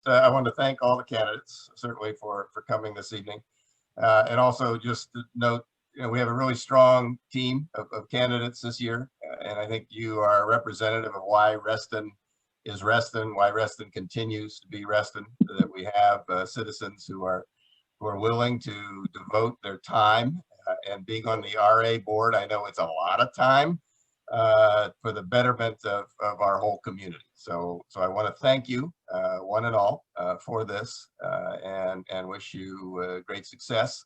I want to thank all the candidates certainly for coming this evening, and also just to note, we have a really strong team of candidates this year, and I think you are a representative of why Reston is Reston, why Reston continues to be Reston. That we have citizens who are willing to devote their time, and being on the RA board, I know it's a lot of time for the betterment of our whole community. So I want to thank you, one and all, for this, and wish you great success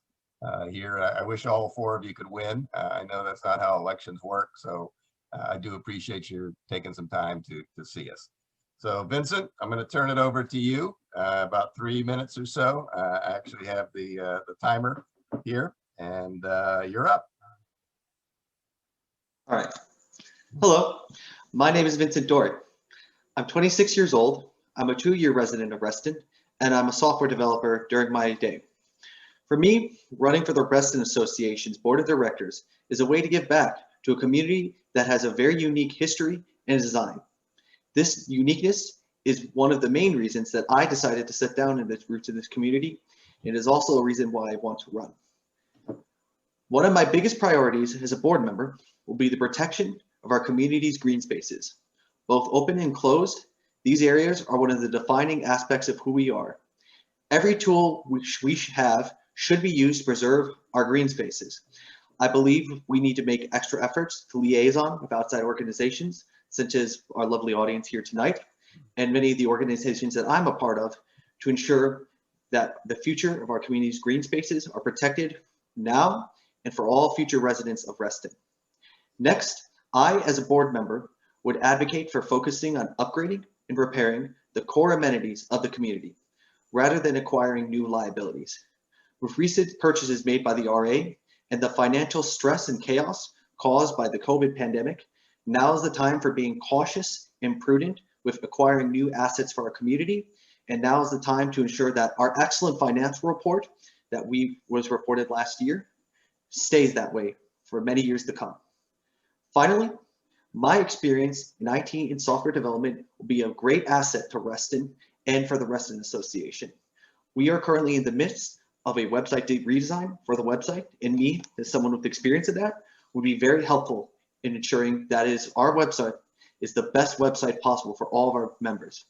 here. I wish all four of you could win. I know that's not how elections work, so I do appreciate you taking some time to see us. So Vincent, I'm going to turn it over to you, about 3 minutes or so. I actually have the timer here, and you're up. All right. Hello, my name is Vincent Dort. I'm 26 years old. I'm a 2-year resident of Reston, and I'm a software developer during my day. For me, running for the Reston Association's Board of Directors is a way to give back to a community that has a very unique history and design. This uniqueness is one of the main reasons that I decided to sit down in the roots of this community. It is also a reason why I want to run. One of my biggest priorities as a board member will be the protection of our community's green spaces. Both open and closed, these areas are one of the defining aspects of who we are. Every tool which we have should be used to preserve our green spaces. I believe we need to make extra efforts to liaison with outside organizations, such as our lovely audience here tonight, and many of the organizations that I'm a part of, to ensure that the future of our community's green spaces are protected now and for all future residents of Reston. Next, I, as a board member, would advocate for focusing on upgrading and repairing the core amenities of the community, rather than acquiring new liabilities. With recent purchases made by the RA and the financial stress and chaos caused by the COVID pandemic, now is the time for being cautious and prudent with acquiring new assets for our community. And now is the time to ensure that our excellent financial report that was reported last year stays that way for many years to come. Finally, my experience in IT and software development will be a great asset to Reston and for the Reston Association. We are currently in the midst of a website redesign for the website, and me, as someone with experience in that, would be very helpful in ensuring that our website is the best website possible for all of our members.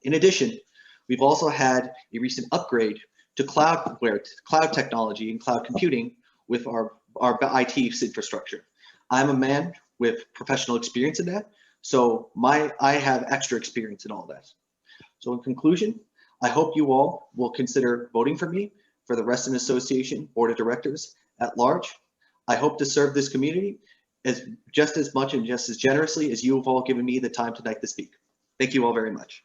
In addition, we've also had a recent upgrade to cloud technology and cloud computing with our IT infrastructure. I'm a man with professional experience in that, so I have extra experience in all that. So in conclusion, I hope you all will consider voting for me for the Reston Association Board of Directors at large. I hope to serve this community just as much and just as generously as you have all given me the time tonight to speak. Thank you all very much.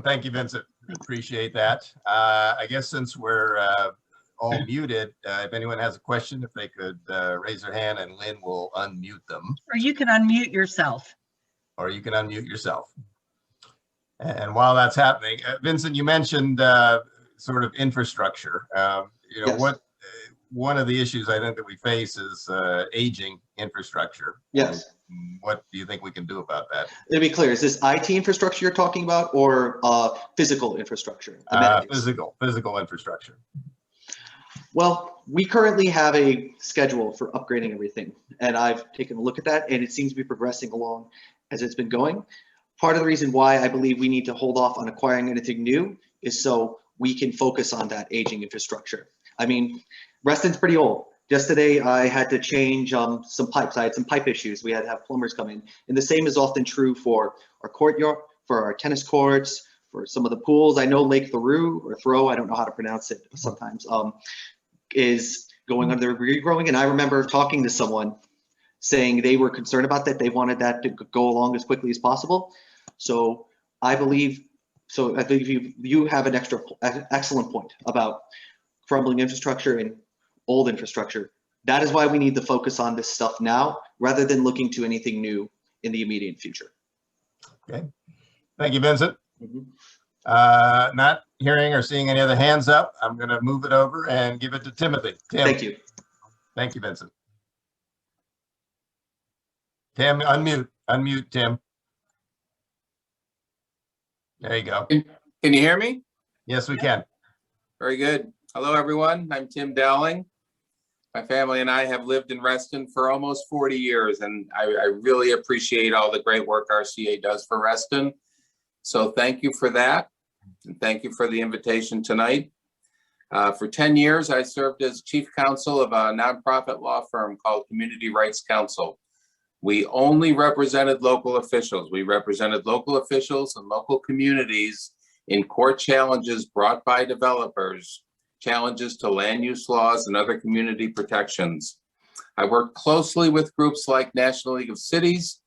Thank you, Vincent. Appreciate that. I guess since we're all muted, if anyone has a question, if they could raise their hand and Lynn will unmute them. Or you can unmute yourself. Or you can unmute yourself. And while that's happening, Vincent, you mentioned sort of infrastructure. Yes. One of the issues I think that we face is aging infrastructure. Yes. And what do you think we can do about that? To be clear, is this IT infrastructure you're talking about, or physical infrastructure? Physical infrastructure. Well, we currently have a schedule for upgrading everything, and I've taken a look at that, and it seems to be progressing along as it's been going. Part of the reason why I believe we need to hold off on acquiring anything new is so we can focus on that aging infrastructure. I mean, Reston's pretty old. Yesterday, I had to change some pipes. I had some pipe issues. We had to have plumbers come in. And the same is often true for our courtyard, for our tennis courts, for some of the pools. I know Lake Thoreau, I don't know how to pronounce it sometimes, is going under regrowing. And I remember talking to someone saying they were concerned about that. They wanted that to go along as quickly as possible. So I believe you have an excellent point about crumbling infrastructure and old infrastructure. That is why we need to focus on this stuff now, rather than looking to anything new in the immediate future. Okay, thank you, Vincent. Not hearing or seeing any other hands up, I'm going to move it over and give it to Timothy. Tim. Thank you. Thank you, Vincent. Tim, unmute, Tim. There you go. Can you hear me? Yes, we can. Very good. Hello, everyone. I'm Tim Dowling. My family and I have lived in Reston for almost 40 years, and I really appreciate all the great work RCA does for Reston. So thank you for that, and thank you for the invitation tonight. For 10 years, I served as chief counsel of a nonprofit law firm called Community Rights Counsel. We only represented local officials. We represented local officials and local communities in court challenges brought by developers, challenges to land use laws and other community protections. I worked closely with groups like National League of Cities,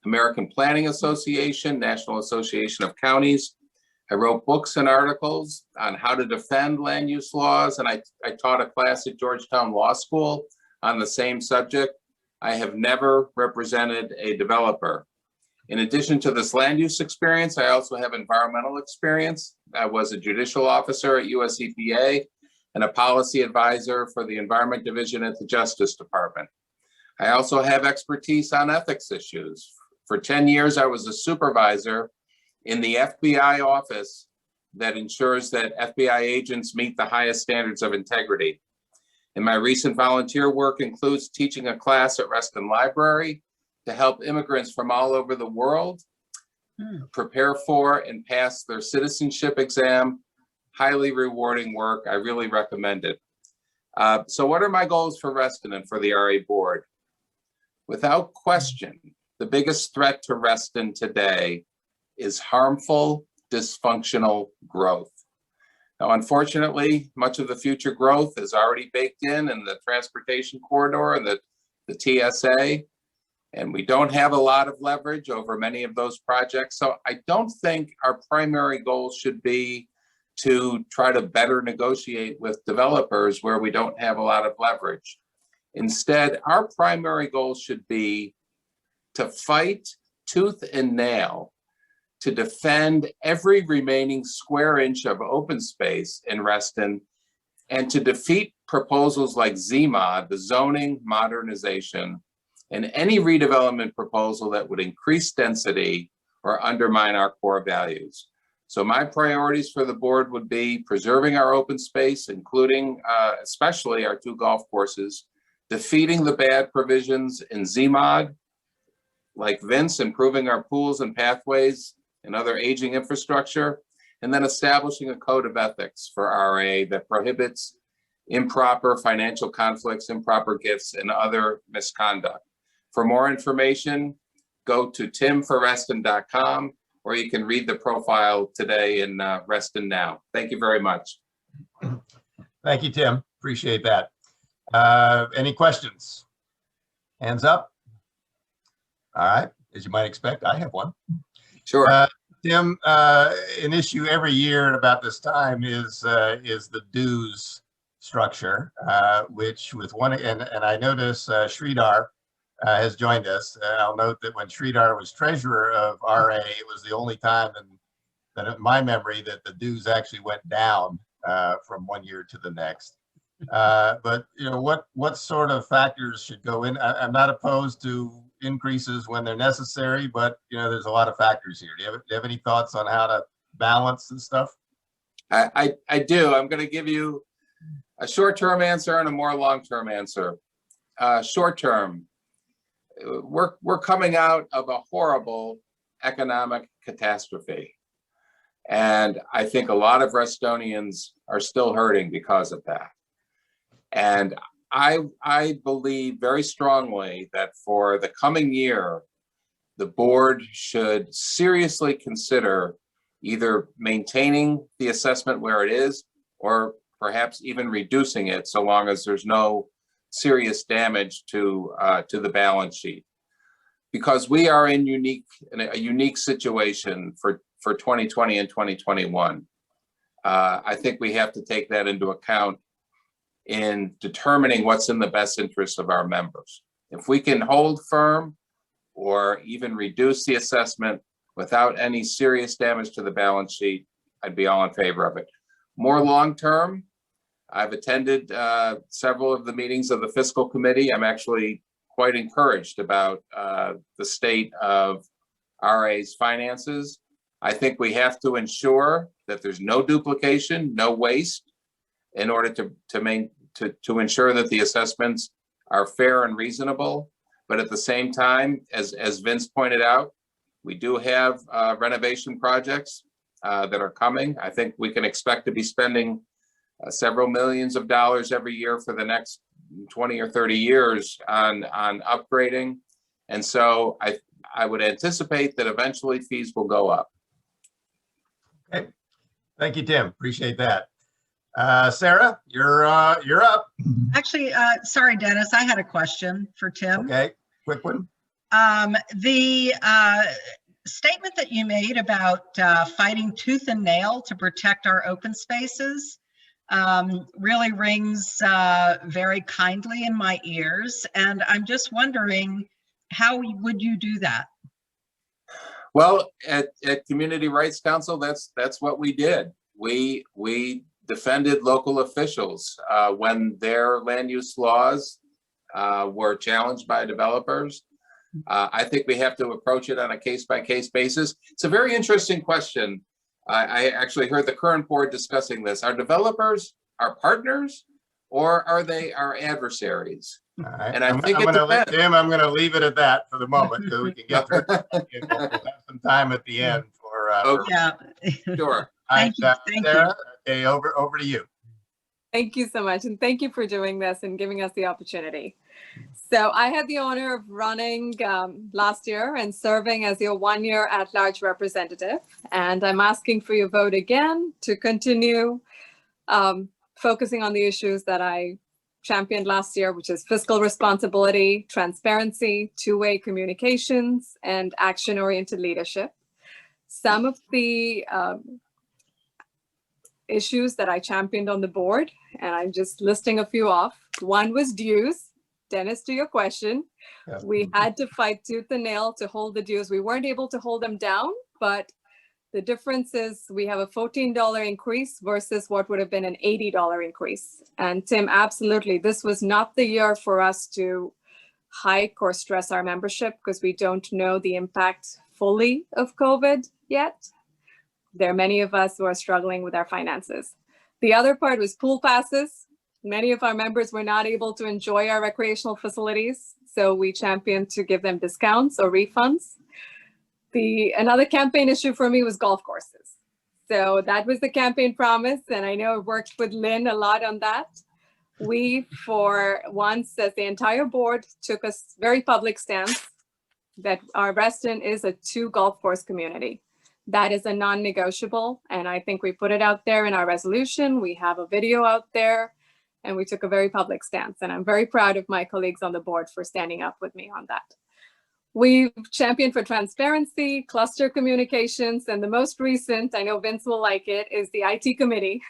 American Planning Association, National Association of Counties. I wrote books and articles on how to defend land use laws, and I taught a class at Georgetown Law School on the same subject. I have never represented a developer. In addition to this land use experience, I also have environmental experience. I was a judicial officer at US EPA and a policy advisor for the Environment Division at the Justice Department. I also have expertise on ethics issues. For 10 years, I was a supervisor in the FBI office that ensures that FBI agents meet the highest standards of integrity. And my recent volunteer work includes teaching a class at Reston Library to help immigrants from all over the world prepare for and pass their citizenship exam. Highly rewarding work. I really recommend it. So what are my goals for Reston and for the RA board? Without question, the biggest threat to Reston today is harmful, dysfunctional growth. Now, unfortunately, much of the future growth is already baked in the transportation corridor and the TSA, and we don't have a lot of leverage over many of those projects. So I don't think our primary goal should be to try to better negotiate with developers where we don't have a lot of leverage. Instead, our primary goal should be to fight tooth and nail to defend every remaining square inch of open space in Reston and to defeat proposals like ZMOD, the zoning modernization, and any redevelopment proposal that would increase density or undermine our core values. So my priorities for the board would be preserving our open space, including especially our 2 golf courses, defeating the bad provisions in ZMOD, like Vince, improving our pools and pathways and other aging infrastructure, and then establishing a code of ethics for RA that prohibits improper financial conflicts, improper gifts, and other misconduct. For more information, go to timforreston.com, or you can read the profile today in Reston Now. Thank you very much. Thank you, Tim. Appreciate that. Any questions? Hands up. All right. As you might expect, I have one. Sure. Tim, an issue every year at about this time is the dues structure, which with one, and I notice Sridhar has joined us. I'll note that when Sridhar was treasurer of RA, it was the only time in my memory that the dues actually went down from one year to the next. But you know, what sort of factors should go in? I'm not opposed to increases when they're necessary, but you know, there's a lot of factors here. Do you have any thoughts on how to balance this stuff? I do. I'm going to give you a short-term answer and a more long-term answer. Short-term, we're coming out of a horrible economic catastrophe, and I think a lot of Restonians are still hurting because of that. And I believe very strongly that for the coming year, the board should seriously consider either maintaining the assessment where it is or perhaps even reducing it so long as there's no serious damage to the balance sheet. Because we are in a unique situation for 2020 and 2021. I think we have to take that into account in determining what's in the best interest of our members. If we can hold firm or even reduce the assessment without any serious damage to the balance sheet, I'd be all in favor of it. More long-term, I've attended several of the meetings of the fiscal committee. I'm actually quite encouraged about the state of RA's finances. I think we have to ensure that there's no duplication, no waste, in order to ensure that the assessments are fair and reasonable. But at the same time, as Vince pointed out, we do have renovation projects that are coming. I think we can expect to be spending several millions of dollars every year for the next 20 or 30 years on upgrading. And so I would anticipate that eventually fees will go up. Okay, thank you, Tim. Appreciate that. Sarah, you're up. Actually, sorry, Dennis, I had a question for Tim. Okay, quick one. The statement that you made about fighting tooth and nail to protect our open spaces really rings very kindly in my ears. And I'm just wondering, how would you do that? Well, at Community Rights Council, that's what we did. We defended local officials when their land use laws were challenged by developers. I think we have to approach it on a case-by-case basis. It's a very interesting question. I actually heard the current board discussing this. Are developers our partners, or are they our adversaries? All right. And I think I'm it gonna depends. Tim, I'm going to leave it at that for the moment so we can get through. We'll have some time at the end for. Okay. Yeah. Sure. Thank you. Thank you. Sarah, okay, over to you. Thank you so much. And thank you for doing this and giving us the opportunity. So I had the honor of running last year and serving as your one-year at-large representative. And I'm asking for your vote again to continue focusing on the issues that I championed last year, which is fiscal responsibility, transparency, two-way communications, and action-oriented leadership. Some of the issues that I championed on the board, and I'm just listing a few off. One was dues. Dennis, to your question, Yeah. we had to fight tooth and nail to hold the dues. We weren't able to hold them down, but the difference is we have a $14 increase versus what would have been an $80 increase. And Tim, absolutely, this was not the year for us to hike or stress our membership because we don't know the impact fully of COVID yet. There are many of us who are struggling with our finances. The other part was pool passes. Many of our members were not able to enjoy our recreational facilities, so we championed to give them discounts or refunds. Another campaign issue for me was golf courses. So that was the campaign promise, and I know I worked with Lynn a lot on that. We, for once, as the entire board, took a very public stance that our Reston is a 2 golf course community. That is a non-negotiable, and I think we put it out there in our resolution. We have a video out there, and we took a very public stance, and I'm very proud of my colleagues on the board for standing up with me on that. We've championed for transparency, cluster communications, and the most recent, I know Vince will like it, is the IT committee.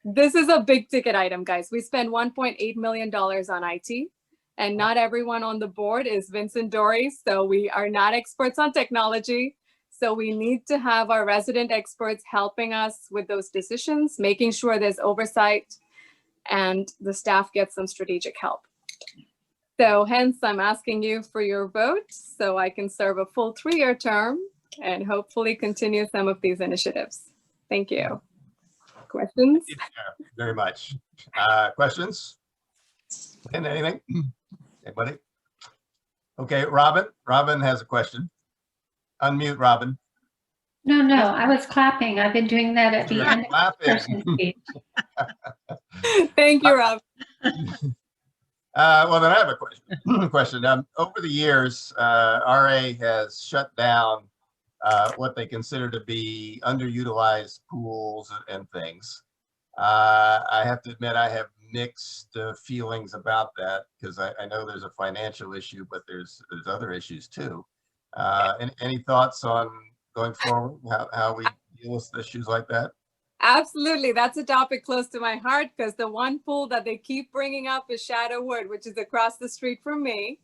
This is a big ticket item, guys. We spend $1.8 million on IT, and not everyone on the board is Vincent Dory, so we are not experts on technology. So we need to have our resident experts helping us with those decisions, making sure there's oversight and the staff gets some strategic help. So hence, I'm asking you for your vote so I can serve a full 3-year term and hopefully continue some of these initiatives. Thank you. Questions? Thank you, Sarah, very much. Questions? And anything? Anybody? Okay, Robin. Robin has a question. Unmute, Robin. No, I was clapping. I've been doing that at the You're end of the clapping. person's speech. Thank you, Rob. Well, then I have a question. Over the years, RA has shut down what they consider to be underutilized pools and things. I have to admit, I have mixed feelings about that because I know there's a financial issue, but there's other issues too. Any thoughts on going forward, how we deal with issues like that? Absolutely. That's a topic close to my heart because the one pool that they keep bringing up is Shadow Wood, which is across the street from me.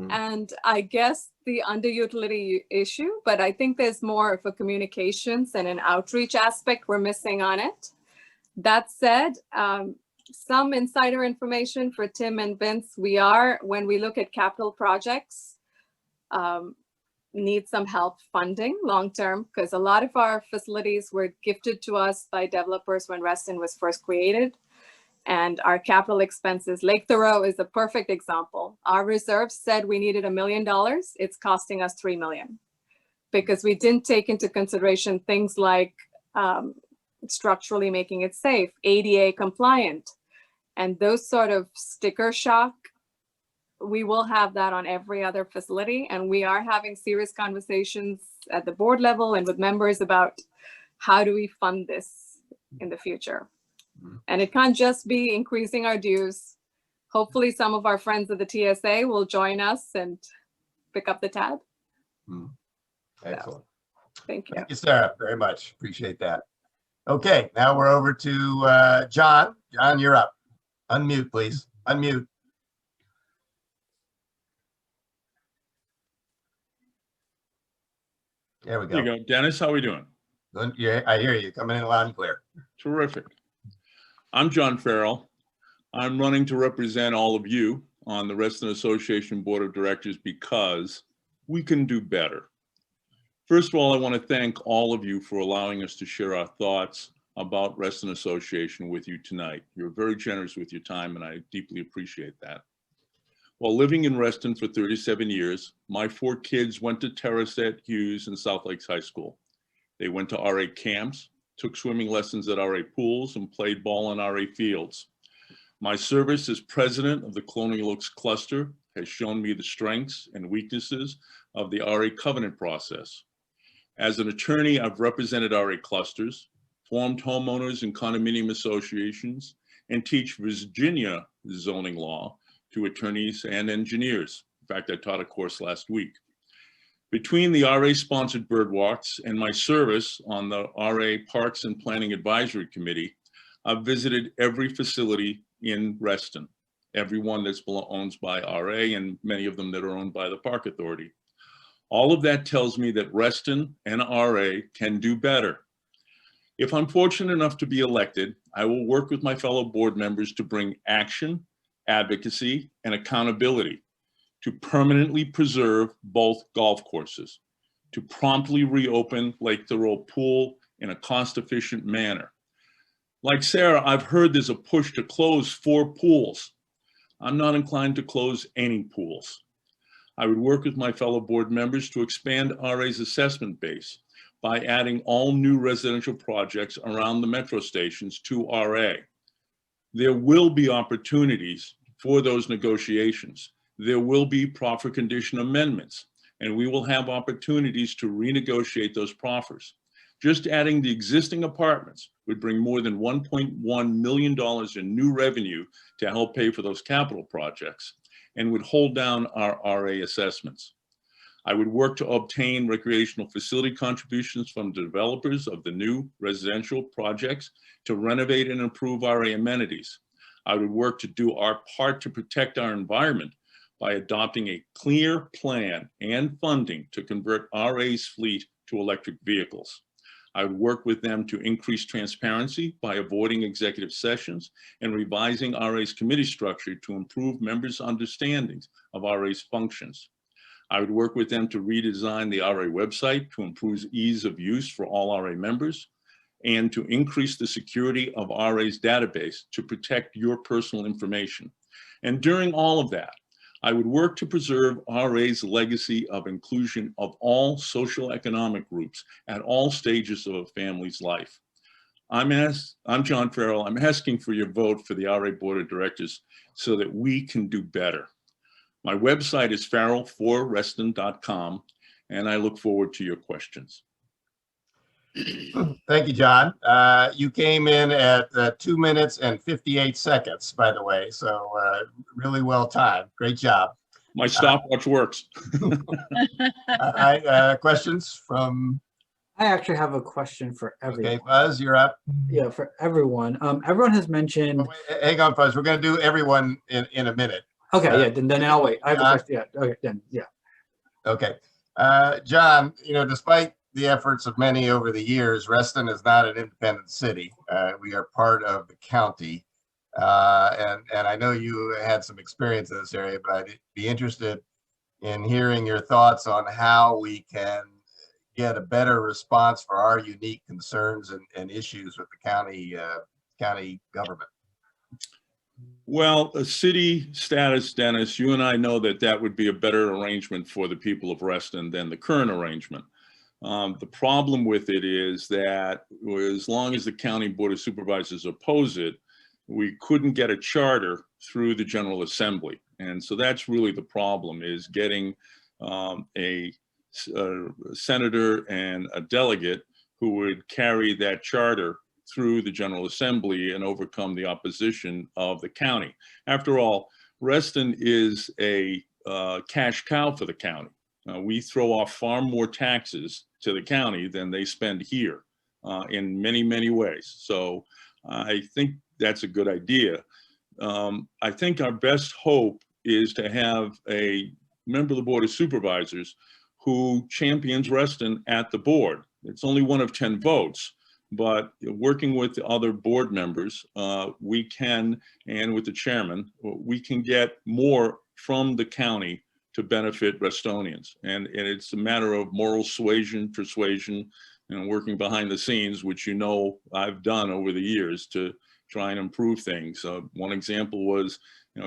And I guess the underutility issue, but I think there's more of a communications and an outreach aspect we're missing on it. That said, some insider information for Tim and Vince, when we look at capital projects, need some help funding long-term, because a lot of our facilities were gifted to us by developers when Reston was first created. And our capital expenses, Lake Thoreau is a perfect example. Our reserves said we needed $1 million. It's costing us $3 million because we didn't take into consideration things like structurally making it safe, ADA compliant, and those sort of sticker shock. We will have that on every other facility. And we are having serious conversations at the board level and with members about how do we fund this in the future. And it can't just be increasing our dues. Hopefully some of our friends at the TSA will join us and pick up the tab. Excellent. Thank you. Thank you, Sarah, very much. Appreciate that. Okay, now we're over to John. John, you're up. Unmute, please. Unmute. There we go. There you go. Dennis, how are we doing? Yeah, I hear you coming in loud and clear. Terrific. I'm John Farrell. I'm running to represent all of you on the Reston Association Board of Directors because we can do better. First of all, I want to thank all of you for allowing us to share our thoughts about Reston Association with you tonight. You're very generous with your time, and I deeply appreciate that. While living in Reston for 37 years, my 4 kids went to Terracet, Hughes, and South Lakes High School. They went to RA camps, took swimming lessons at RA pools, and played ball on RA fields. My service as president of the Colonial Oaks Cluster has shown me the strengths and weaknesses of the RA covenant process. As an attorney, I've represented RA clusters, formed homeowners and condominium associations, and teach Virginia zoning law to attorneys and engineers. In fact, I taught a course last week. Between the RA-sponsored bird walks and my service on the RA Parks and Planning Advisory Committee, I've visited every facility in Reston, every one that's owned by RA and many of them that are owned by the Park Authority. All of that tells me that Reston and RA can do better. If I'm fortunate enough to be elected, I will work with my fellow board members to bring action, advocacy, and accountability to permanently preserve both golf courses, to promptly reopen Lake Thoreau Pool in a cost-efficient manner. Like Sarah, I've heard there's a push to close 4 pools. I'm not inclined to close any pools. I would work with my fellow board members to expand RA's assessment base by adding all new residential projects around the metro stations to RA. There will be opportunities for those negotiations. There will be proffer condition amendments, and we will have opportunities to renegotiate those proffers. Just adding the existing apartments would bring more than $1.1 million in new revenue to help pay for those capital projects and would hold down our RA assessments. I would work to obtain recreational facility contributions from the developers of the new residential projects to renovate and improve RA amenities. I would work to do our part to protect our environment by adopting a clear plan and funding to convert RA's fleet to electric vehicles. I would work with them to increase transparency by avoiding executive sessions and revising RA's committee structure to improve members' understandings of RA's functions. I would work with them to redesign the RA website to improve ease of use for all RA members and to increase the security of RA's database to protect your personal information. And during all of that, I would work to preserve RA's legacy of inclusion of all social economic groups at all stages of a family's life. I'm John Farrell. I'm asking for your vote for the RA Board of Directors so that we can do better. My website is farrell4reston.com, and I look forward to your questions. Thank you, John. You came in at 2 minutes and 58 seconds, by the way, so really well timed. Great job. My stopwatch works. Questions from? I actually have a question for everyone. Okay, Buzz, you're up. Yeah, for everyone. Everyone has mentioned. Oh, wait, hang on, Buzz. We're going to do everyone in a minute. Okay, yeah, then I'll wait. I have a question. Yeah, okay, then, yeah. Okay. John, despite the efforts of many over the years, Reston is not an independent city. We are part of the county. And I know you had some experience in this area, but I'd be interested in hearing your thoughts on how we can get a better response for our unique concerns and issues with the county government. Well, a city status, Dennis, you and I know that that would be a better arrangement for the people of Reston than the current arrangement. The problem with it is that as long as the County Board of Supervisors oppose it, we couldn't get a charter through the General Assembly. And so that's really the problem, is getting a senator and a delegate who would carry that charter through the General Assembly and overcome the opposition of the county. After all, Reston is a cash cow for the county. We throw off far more taxes to the county than they spend here in many, many ways. So I think that's a good idea. I think our best hope is to have a member of the Board of Supervisors who champions Reston at the board. It's only one of 10 votes, but working with the other board members, we can, and with the chairman, we can get more from the county to benefit Restonians. And it's a matter of moral persuasion, and working behind the scenes, which you know I've done over the years to try and improve things. One example was,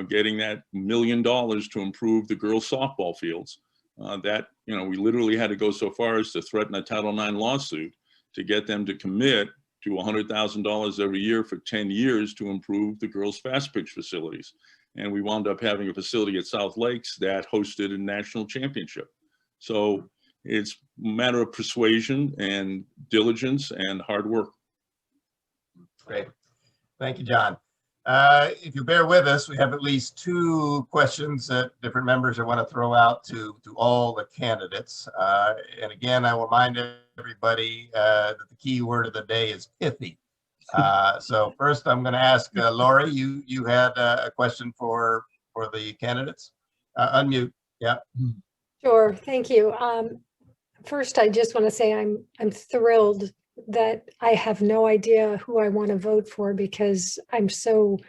getting that $1 million to improve the girls' softball fields. We literally had to go so far as to threaten a Title IX lawsuit to get them to commit to $100,000 every year for 10 years to improve the girls' fast pitch facilities. And we wound up having a facility at South Lakes that hosted a national championship. So it's a matter of persuasion and diligence and hard work. Great. Thank you, John. If you bear with us, we have at least 2 questions that different members want to throw out to all the candidates. And again, I will remind everybody that the key word of the day is pithy. So first, I'm going to ask Lori. You had a question for the candidates. Unmute. Yeah. Sure. Thank you. First, I just want to say I'm thrilled that I have no idea who I want to vote for, because I'm so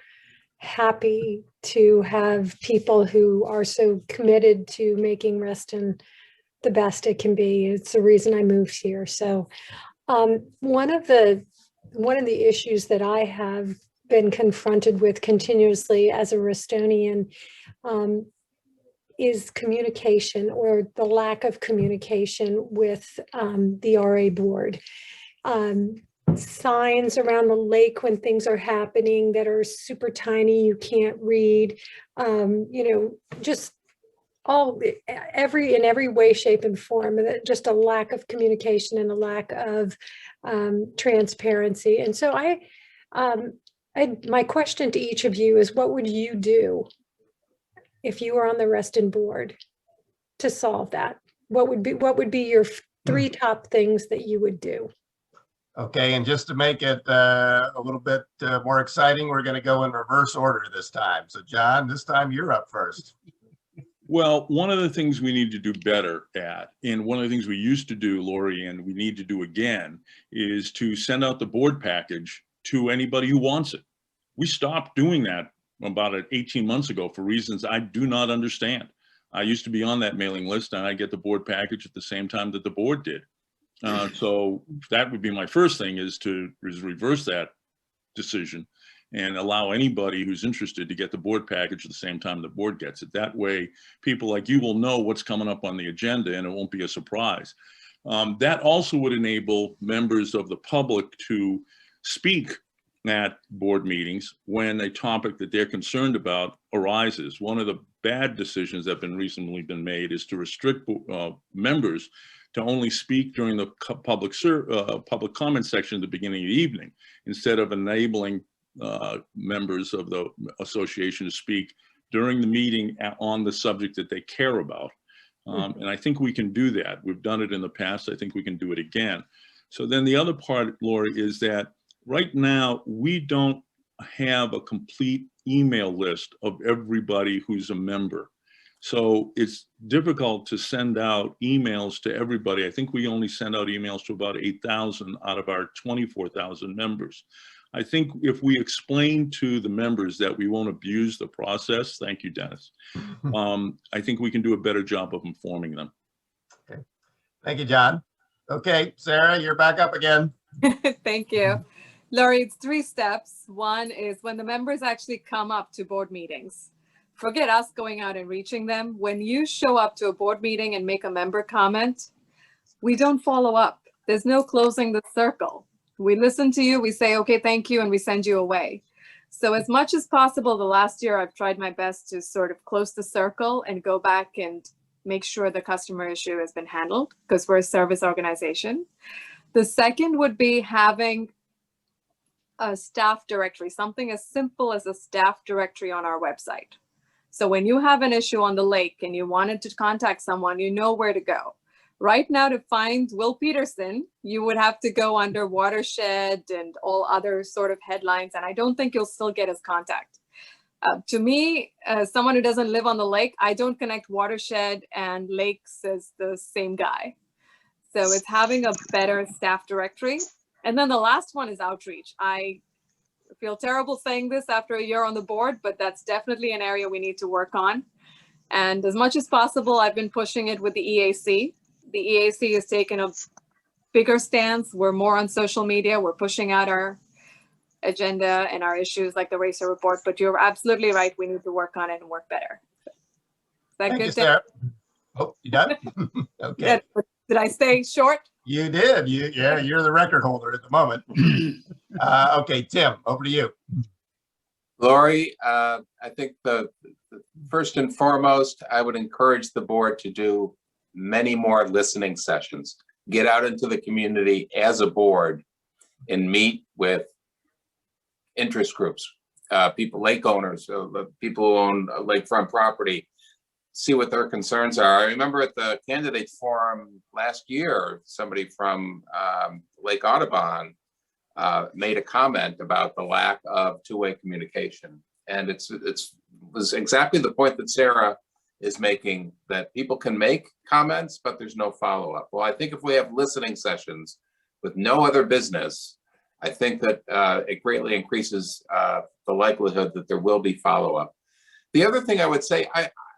happy to have people who are so committed to making Reston the best it can be. It's the reason I moved here. So one of the issues that I have been confronted with continuously as a Restonian is communication, or the lack of communication with the RA board. Signs around the lake when things are happening that are super tiny, you can't read, just in every way, shape, and form, just a lack of communication and a lack of transparency. And so my question to each of you is, what would you do if you were on the Reston board to solve that? What would be your 3 top things that you would do? Okay, and just to make it a little bit more exciting, we're going to go in reverse order this time. So John, this time you're up first. Well, one of the things we need to do better at, and one of the things we used to do, Lori, and we need to do again, is to send out the board package to anybody who wants it. We stopped doing that about 18 months ago for reasons I do not understand. I used to be on that mailing list, and I get the board package at the same time that the board did. So that would be my first thing, is reverse that decision and allow anybody who's interested to get the board package at the same time the board gets it. That way, people like you will know what's coming up on the agenda, and it won't be a surprise. That also would enable members of the public to speak at board meetings when a topic that they're concerned about arises. One of the bad decisions that have recently been made is to restrict members to only speak during the public comment section at the beginning of the evening, instead of enabling members of the association to speak during the meeting on the subject that they care about. And I think we can do that. We've done it in the past. I think we can do it again. So then the other part, Lori, is that right now we don't have a complete email list of everybody who's a member. So it's difficult to send out emails to everybody. I think we only send out emails to about 8,000 out of our 24,000 members. I think if we explain to the members that we won't abuse the process, thank you, Dennis, I think we can do a better job of informing them. Okay. Thank you, John. Okay, Sarah, you're back up again. Thank you. Laurie, it's 3 steps. One is when the members actually come up to board meetings. Forget us going out and reaching them. When you show up to a board meeting and make a member comment, we don't follow up. There's no closing the circle. We listen to you, we say, okay, thank you, and we send you away. So as much as possible, the last year, I've tried my best to sort of close the circle and go back and make sure the customer issue has been handled, because we're a service organization. The second would be having a staff directory, something as simple as a staff directory on our website. So when you have an issue on the lake and you wanted to contact someone, you know where to go. Right now, to find Will Peterson, you would have to go under watershed and all other sort of headlines, and I don't think you'll still get his contact. To me, as someone who doesn't live on the lake, I don't connect watershed and lakes as the same guy. So it's having a better staff directory. And then the last one is outreach. I feel terrible saying this after a year on the board, but that's definitely an area we need to work on. And as much as possible, I've been pushing it with the EAC. The EAC has taken a bigger stance. We're more on social media. We're pushing out our agenda and our issues like the racer report, but you're absolutely right. We need to work on it and work better. Is that Thank good? you, Sarah. Oh, you done? Okay. Did I stay short? You did. Yeah, you're the record holder at the moment. Okay, Tim, over to you. Lori, I think the first and foremost, I would encourage the board to do many more listening sessions. Get out into the community as a board and meet with interest groups, people, lake owners, people who own lakefront property, see what their concerns are. I remember at the candidate forum last year, somebody from Lake Audubon made a comment about the lack of two-way communication. And it was exactly the point that Sarah is making, that people can make comments, but there's no follow-up. Well, I think if we have listening sessions with no other business, I think that it greatly increases the likelihood that there will be follow-up. The other thing I would say,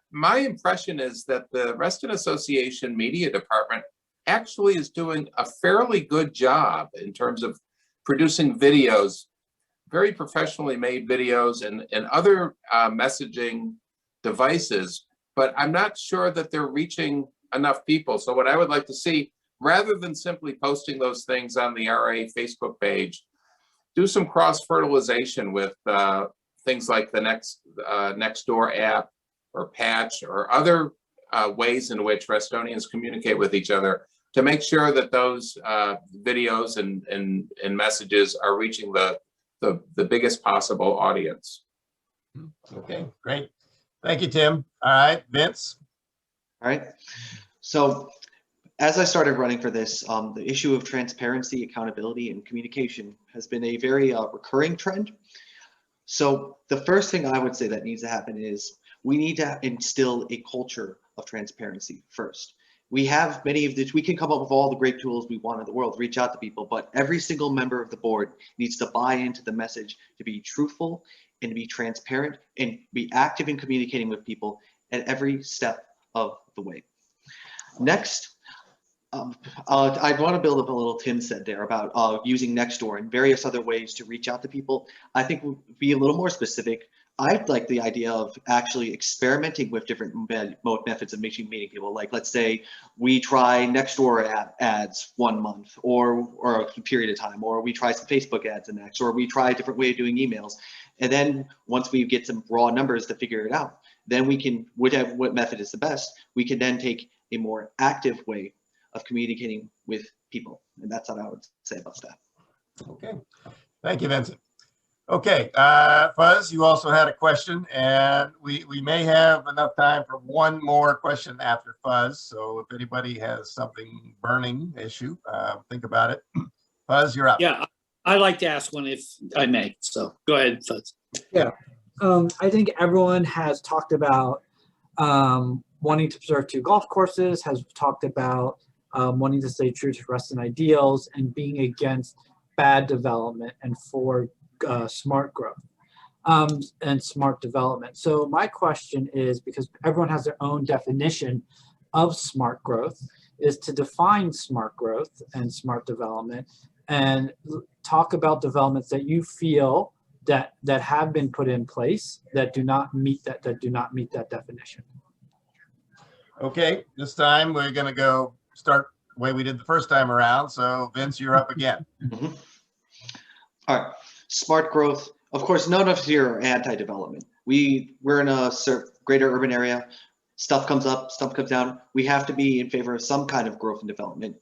my impression is that the Reston Association Media Department actually is doing a fairly good job in terms of producing videos, very professionally made videos and other messaging devices, but I'm not sure that they're reaching enough people. So what I would like to see, rather than simply posting those things on the RA Facebook page, do some cross-fertilization with things like the Nextdoor app or Patch or other ways in which Restonians communicate with each other to make sure that those videos and messages are reaching the biggest possible audience. Okay, great. Thank you, Tim. All right, Vince. All right. So as I started running for this, the issue of transparency, accountability, and communication has been a very recurring trend. So the first thing I would say that needs to happen is we need to instill a culture of transparency first. We have many of this, we can come up with all the great tools we want in the world, reach out to people, but every single member of the board needs to buy into the message, to be truthful and to be transparent and be active in communicating with people at every step of the way. Next, I want to build up a little Tim said there about using Nextdoor and various other ways to reach out to people. I think we'll be a little more specific. I'd like the idea of actually experimenting with different methods of meeting people. Like, let's say we try Nextdoor ads 1 month or a period of time, or we try some Facebook ads the next, or we try a different way of doing emails. And then once we get some raw numbers to figure it out, then we can, what method is the best, we can then take a more active way of communicating with people. And that's what I would say about that. Okay, thank you, Vincent. Okay, Fuzz, you also had a question, and we may have enough time for one more question after Fuzz. So if anybody has something burning issue, think about it. Fuzz, you're up. Yeah, I'd like to ask one if I may. So go ahead, Fuzz. Yeah, I think everyone has talked about wanting to preserve 2 golf courses, has talked about wanting to stay true to Reston ideals and being against bad development and for smart growth and smart development. So my question is, because everyone has their own definition of smart growth, is to define smart growth and smart development and talk about developments that you feel that have been put in place that do not meet that definition. Okay, this time we're going to go start the way we did the first time around. So Vince, you're up again. Mm-hmm. All right, smart growth. Of course, none of us here are anti-development. We're in a greater urban area. Stuff comes up, stuff comes down. We have to be in favor of some kind of growth and development.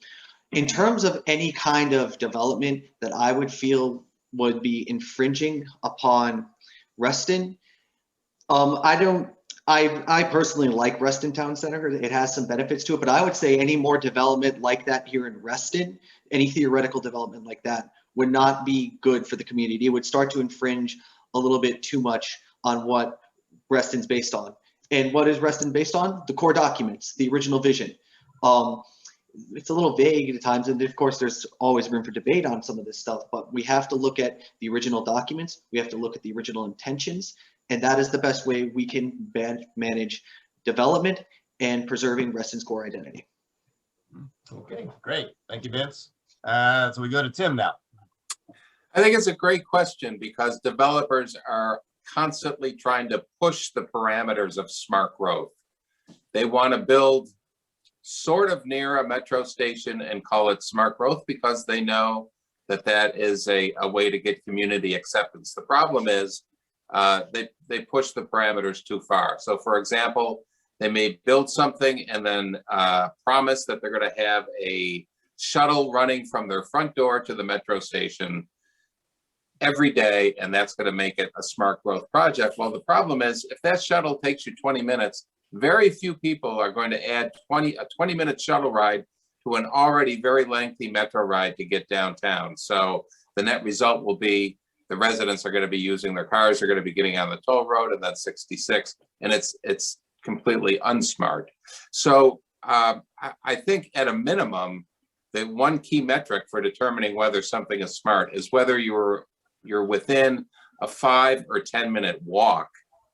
In terms of any kind of development that I would feel would be infringing upon Reston, I personally like Reston Town Center. It has some benefits to it, but I would say any more development like that here in Reston, any theoretical development like that would not be good for the community. It would start to infringe a little bit too much on what Reston's based on. And what is Reston based on? The core documents, the original vision. It's a little vague at times, and of course there's always room for debate on some of this stuff, but we have to look at the original documents, we have to look at the original intentions, and that is the best way we can manage development and preserving Reston's core identity. Okay, great. Thank you, Vince. So we go to Tim now. I think it's a great question because developers are constantly trying to push the parameters of smart growth. They want to build sort of near a metro station and call it smart growth because they know that that is a way to get community acceptance. The problem is they push the parameters too far. So for example, they may build something and then promise that they're going to have a shuttle running from their front door to the metro station every day, and that's going to make it a smart growth project. Well, the problem is if that shuttle takes you 20 minutes, very few people are going to add a 20-minute shuttle ride to an already very lengthy metro ride to get downtown. So the net result will be the residents are going to be using their cars, they're going to be getting on the toll road and then 66, and it's completely unsmart. So I think at a minimum, the one key metric for determining whether something is smart is whether you're within a 5 or 10-minute walk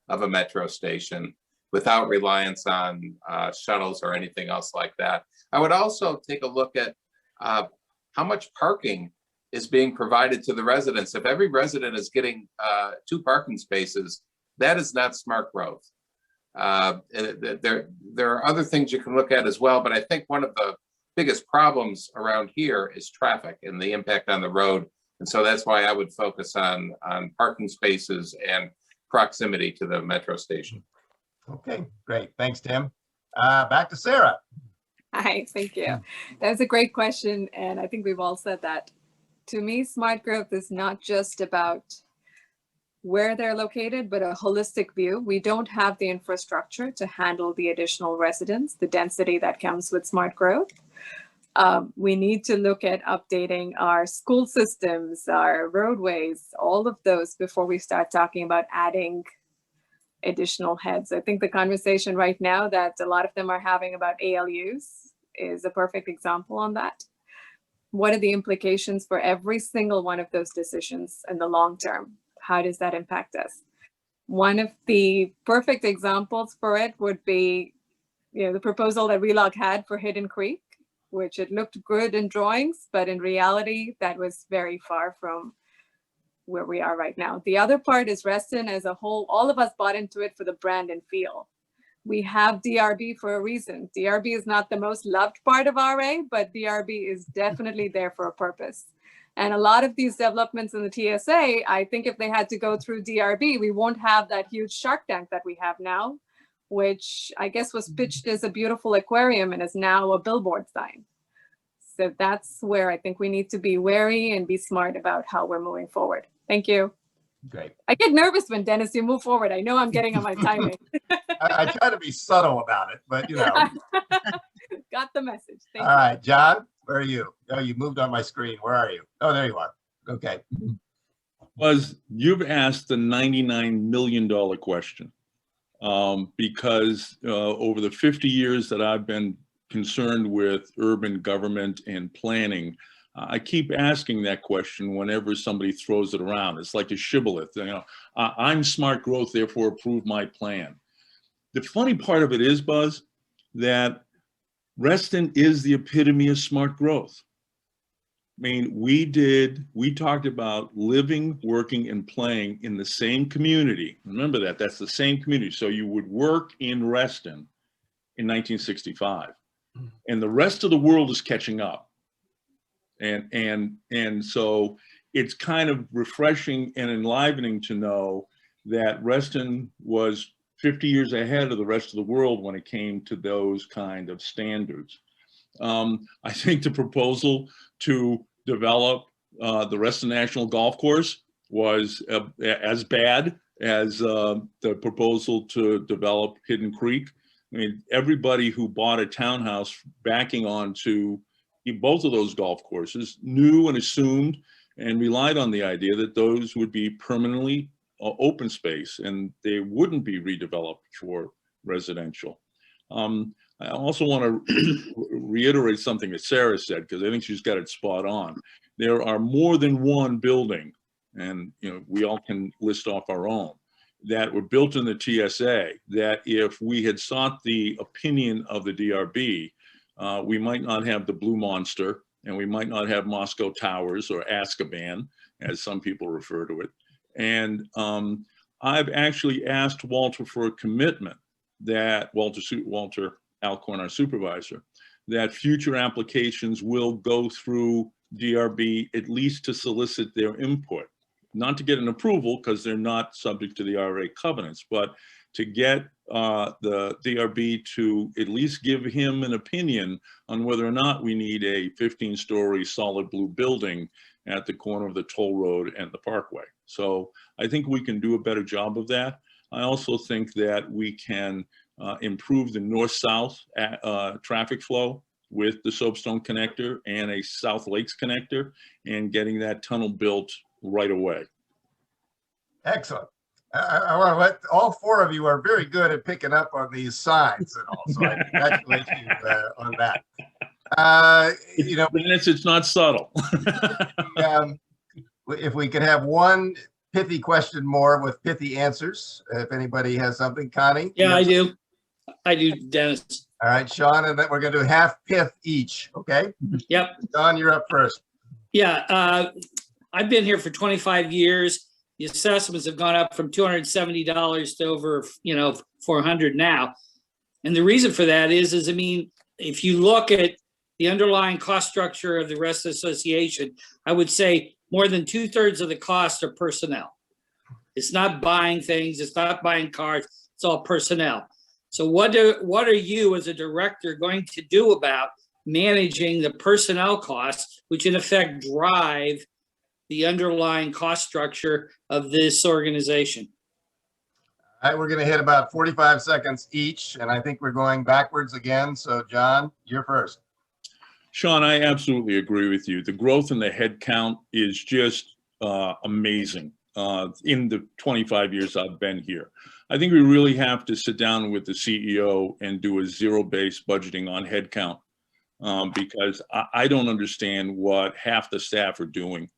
of a metro station without reliance on shuttles or anything else like that. I would also take a look at how much parking is being provided to the residents. If every resident is getting 2 parking spaces, that is not smart growth. There are other things you can look at as well, but I think one of the biggest problems around here is traffic and the impact on the road. And so that's why I would focus on parking spaces and proximity to the metro station. Okay, great. Thanks, Tim. Back to Sarah. Hi, thank you. That's a great question. And I think we've all said that. To me, smart growth is not just about where they're located, but a holistic view. We don't have the infrastructure to handle the additional residents, the density that comes with smart growth. We need to look at updating our school systems, our roadways, all of those before we start talking about adding additional heads. I think the conversation right now that a lot of them are having about ALUs is a perfect example on that. What are the implications for every single one of those decisions in the long term? How does that impact us? One of the perfect examples for it would be, the proposal that Wheelock had for Hidden Creek, which it looked good in drawings, but in reality, that was very far from where we are right now. The other part is Reston as a whole. All of us bought into it for the brand and feel. We have DRB for a reason. DRB is not the most loved part of RA, but DRB is definitely there for a purpose. And a lot of these developments in the TSA, I think if they had to go through DRB, we won't have that huge shark tank that we have now, which I guess was pitched as a beautiful aquarium and is now a billboard sign. So that's where I think we need to be wary and be smart about how we're moving forward. Thank you. Great. I get nervous when, Dennis, you move forward. I know I'm getting on my timing. I try to be subtle about it, but Got the message. Thank All you. right, John, where are you? Oh, you moved on my screen. Where are you? Oh, there you are. Okay. You've asked the $99 million question because over the 50 years that I've been concerned with urban government and planning, I keep asking that question whenever somebody throws it around. It's like a shibboleth, I'm smart growth, therefore approve my plan. The funny part of it is, Buzz, that Reston is the epitome of smart growth. I mean, we talked about living, working, and playing in the same community. Remember that, that's the same community. So you would work in Reston in 1965, and the rest of the world is catching up. And so it's kind of refreshing and enlivening to know that Reston was 50 years ahead of the rest of the world when it came to those kind of standards. I think the proposal to develop the Reston National Golf Course was as bad as the proposal to develop Hidden Creek. I mean, everybody who bought a townhouse backing onto both of those golf courses knew and assumed and relied on the idea that those would be permanently open space and they wouldn't be redeveloped for residential. I also want to reiterate something that Sarah said, because I think she's got it spot on. There are more than one building, and we all can list off our own, that were built in the TSA, that if we had sought the opinion of the DRB, we might not have the Blue Monster, and we might not have Moscow Towers or Azkaban, as some people refer to it. And I've actually asked Walter for a commitment that Walter Alcorn, our supervisor, that future applications will go through DRB at least to solicit their input, not to get an approval because they're not subject to the RA covenants, but to get the DRB to at least give him an opinion on whether or not we need a 15-story solid blue building at the corner of the toll road and the parkway. So I think we can do a better job of that. I also think that we can improve the north-south traffic flow with the Soapstone connector and a South Lakes connector and getting that tunnel built right away. Excellent. I want to let all four of you are very good at picking up on these signs and all, so I congratulate you on that. It's not subtle. If we could have one pithy question more with pithy answers, if anybody has something. Connie? Yeah, I do. I do, Dennis. All right, Sean, and then we're going to do half pith each, okay? Yep. Sean, you're up first. Yeah, I've been here for 25 years. The assessments have gone up from $270 to over, $400 now. And the reason for that is if you look at the underlying cost structure of the Reston Association, I would say more than 2/3 of the costs are personnel. It's not buying things, it's not buying cars, it's all personnel. So what are you as a director going to do about managing the personnel costs, which in effect drive the underlying cost structure of this organization? All right, we're going to hit about 45 seconds each, and I think we're going backwards again. So, John, you're first. Sean, I absolutely agree with you. The growth in the head count is just amazing in the 25 years I've been here. I think we really have to sit down with the CEO and do a zero-based budgeting on head count because I don't understand what half the staff are doing.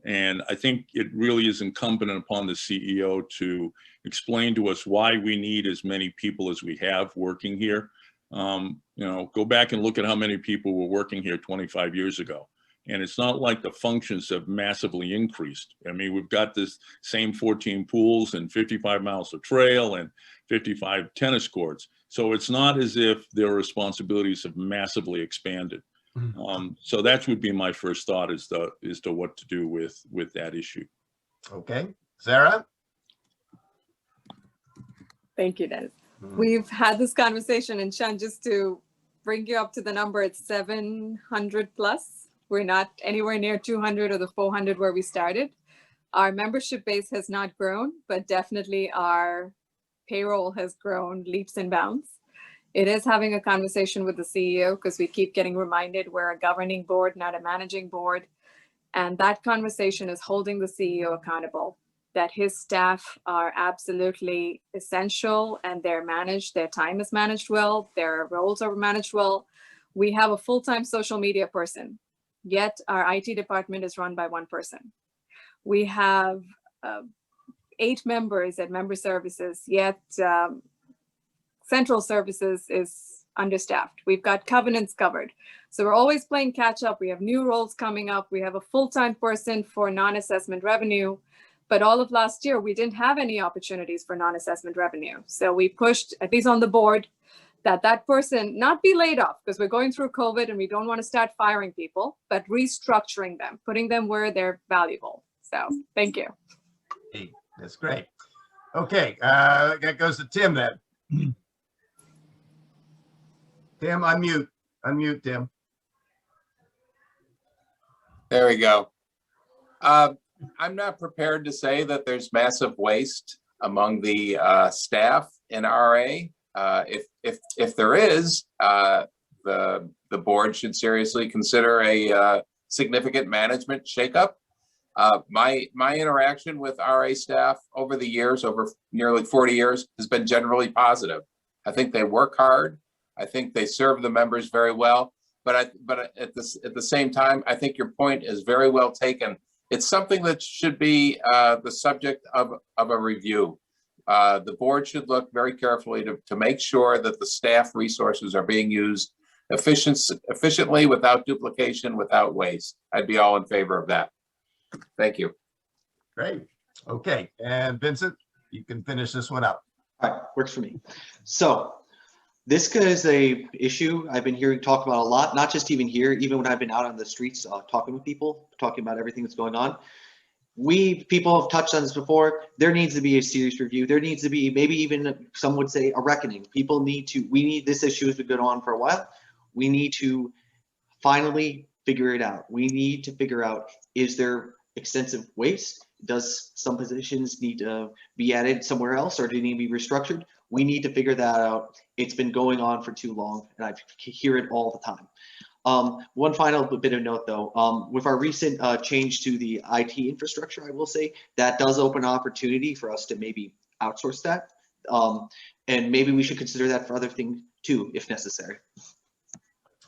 And I think it really is incumbent upon the CEO to explain to us why we need as many people as we have working here. Go back and look at how many people were working here 25 years ago. And it's not like the functions have massively increased. I mean, we've got this same 14 pools and 55 miles of trail and 55 tennis courts. So it's not as if their responsibilities have massively expanded. So that would be my first thought as to what to do with that issue. Okay, Sarah? Thank you, Dennis. We've had this conversation, and Sean, just to bring you up to the number, it's 700 plus. We're not anywhere near 200 or the 400 where we started. Our membership base has not grown, but definitely our payroll has grown leaps and bounds. It is having a conversation with the CEO because we keep getting reminded we're a governing board, not a managing board. And that conversation is holding the CEO accountable, that his staff are absolutely essential and they're managed, their time is managed well, their roles are managed well. We have a full-time social media person yet our IT department is run by one person. We have 8 members at member services, yet central services is understaffed. We've got covenants covered. So we're always playing catch up. We have new roles coming up. We have a full-time person for non-assessment revenue. But all of last year, we didn't have any opportunities for non-assessment revenue. So we pushed, at least on the board, that person not be laid off, because we're going through COVID and we don't want to start firing people, but restructuring them, putting them where they're valuable. So thank you. Hey, that's great. Okay, that goes to Tim then. Tim, unmute. Unmute, Tim. There we go. I'm not prepared to say that there's massive waste among the staff in RA. If there is, the board should seriously consider a significant management shakeup. My interaction with RA staff over the years, over nearly 40 years, has been generally positive. I think they work hard. I think they serve the members very well. But at the same time, I think your point is very well taken. It's something that should be the subject of a review. The board should look very carefully to make sure that the staff resources are being used efficiently, without duplication, without waste. I'd be all in favor of that. Thank you. Great. Okay, and Vincent, you can finish this one up. All right, works for me. So this is a issue I've been hearing talk about a lot, not just even here, even when I've been out on the streets talking with people, talking about everything that's going on. People have touched on this before. There needs to be a serious review. There needs to be, maybe even some would say, a reckoning. This issue has been going on for a while. We need to finally figure it out. We need to figure out, is there extensive waste? Does some positions need to be added somewhere else, or do they need to be restructured? We need to figure that out. It's been going on for too long, and I hear it all the time. One final bit of note though, with our recent change to the IT infrastructure, I will say that does open an opportunity for us to maybe outsource that. And maybe we should consider that for other things too, if necessary.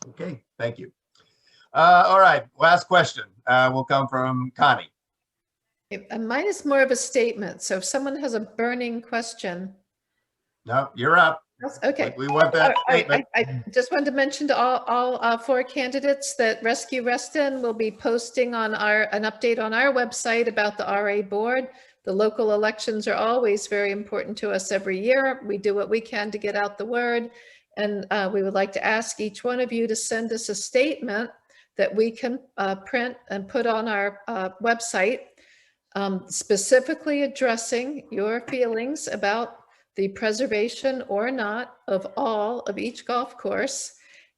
Okay, thank you. All right, last question will come from Connie. Mine is more of a statement. So if someone has a burning question. No, you're up. Okay. We want that statement. I just wanted to mention to all 4 candidates that Rescue Reston will be posting on an update on our website about the RA board. The local elections are always very important to us every year. We do what we can to get out the word. And we would like to ask each one of you to send us a statement that we can print and put on our website, specifically addressing your feelings about the preservation or not of all of each golf course.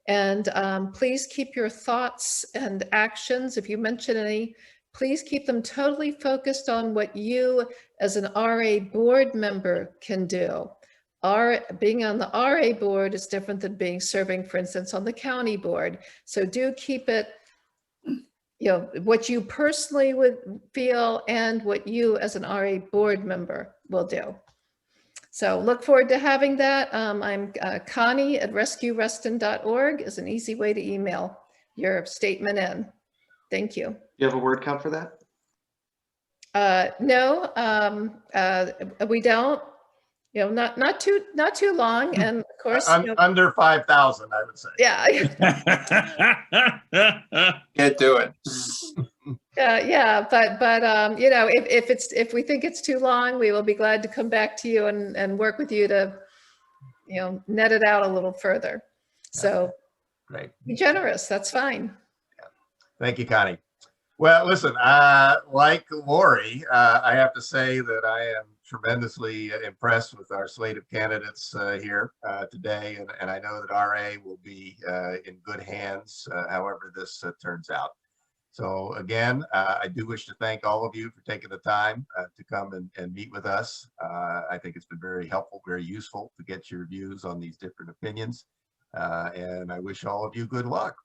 And please keep your thoughts and actions, if you mention any, please keep them totally focused on what you as an RA board member can do. Being on the RA board is different than serving, for instance, on the county board. So do keep it, what you personally would feel and what you as an RA board member will do. So look forward to having that. I'm Connie at rescuereston.org is an easy way to email your statement in. Thank you. You have a word count for that? No, we don't. Not too long, and of course under 5,000, I would say. Yeah. Can't do it. Yeah, but if we think it's too long, we will be glad to come back to you and work with you to net it out a little further. So great. Be generous. That's fine. Yeah. Thank you, Connie. Well, listen, like Lori, I have to say that I am tremendously impressed with our slate of candidates here today, and I know that RA will be in good hands however this turns out. So again, I do wish to thank all of you for taking the time to come and meet with us. I think it's been very helpful, very useful to get your views on these different opinions, and I wish all of you good luck.